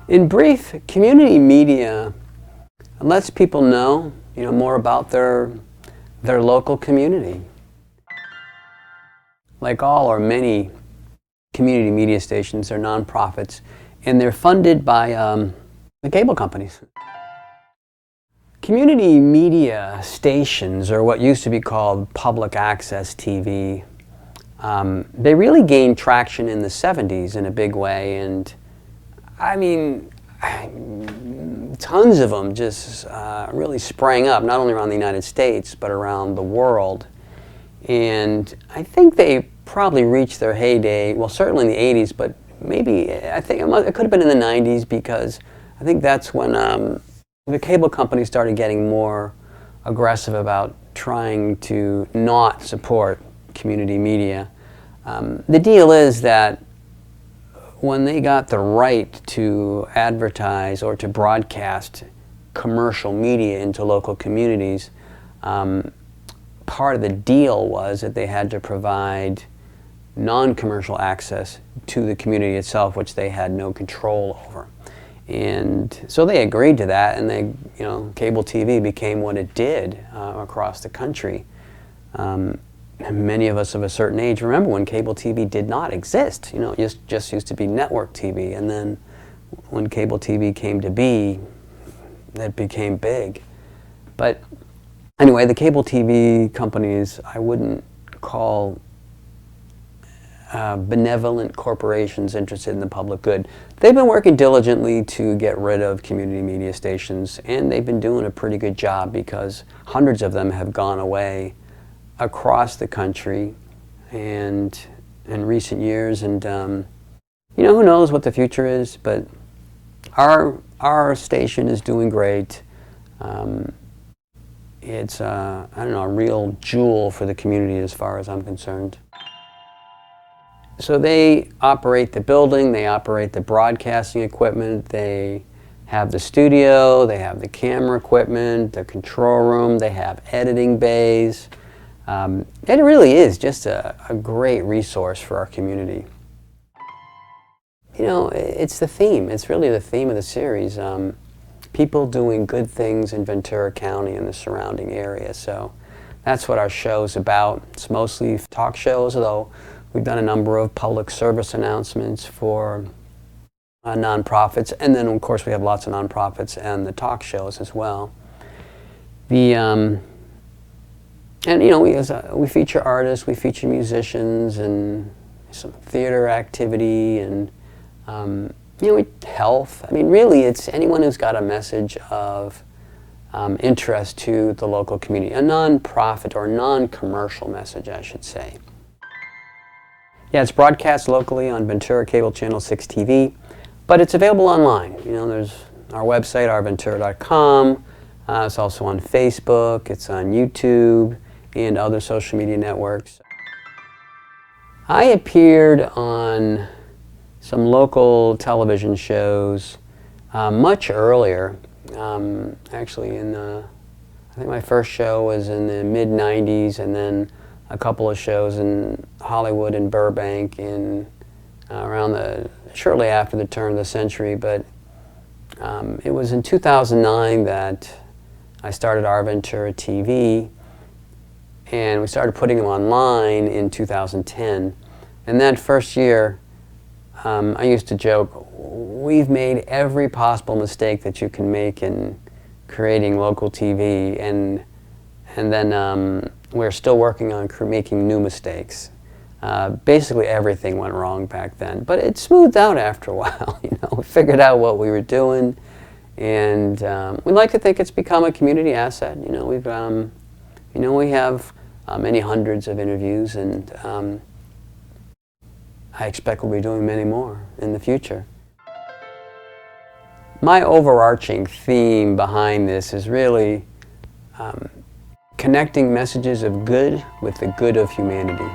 In brief, community media lets people know, more about their local community. Like all or many community media stations, they're nonprofits, and they're funded by the cable companies. Community media stations, or what used to be called public access TV, they really gained traction in the 70s in a big way, and I mean, tons of them just really sprang up, not only around the United States, but around the world. And I think they probably reached their heyday, well, certainly in the 80s, but maybe, I think it could have been in the 90s, because I think that's when the cable companies started getting more aggressive about trying to not support community media. The deal is that when they got the right to advertise or to broadcast commercial media into local communities, part of the deal was that they had to provide non-commercial access to the community itself, which they had no control over. And so they agreed to that, and cable TV became what it did across the country. Many of us of a certain age remember when cable TV did not exist. It just used to be network TV, and then when cable TV came to be, it became big. But anyway, the cable TV companies, I wouldn't call benevolent corporations interested in the public good. They've been working diligently to get rid of community media stations, and they've been doing a pretty good job, because hundreds of them have gone away across the country and in recent years. And who knows what the future is, but our station is doing great. It's I don't know, a real jewel for the community as far as I'm concerned. So they operate the building, they operate the broadcasting equipment, they have the studio, they have the camera equipment, the control room, they have editing bays. It really is just a great resource for our community. It's the theme, it's really the theme of the series. People doing good things in Ventura County and the surrounding area. So that's what our show's about. It's mostly talk shows, although we've done a number of public service announcements for nonprofits, and then of course we have lots of nonprofits and the talk shows as well. We feature artists, we feature musicians, and some theater activity, and health. I mean, really, it's anyone who's got a message of interest to the local community, a non-profit or non-commercial message, I should say. Yeah, it's broadcast locally on Ventura Cable Channel 6 TV, but it's available online. There's our website, OurVentura.com. It's also on Facebook, it's on YouTube, and other social media networks. I appeared on some local television shows much earlier. Actually, I think my first show was in the mid-90s, and then a couple of shows in Hollywood and Burbank shortly after the turn of the century. But it was in 2009 that I started OurVentura TV, and we started putting them online in 2010. And that first year, I used to joke, we've made every possible mistake that you can make in creating local TV, and then we're still working on making new mistakes. Basically everything went wrong back then, but it smoothed out after a while. We figured out what we were doing, and we like to think it's become a community asset. We have many hundreds of interviews, and I expect we'll be doing many more in the future. My overarching theme behind this is really connecting messages of good with the good of humanity.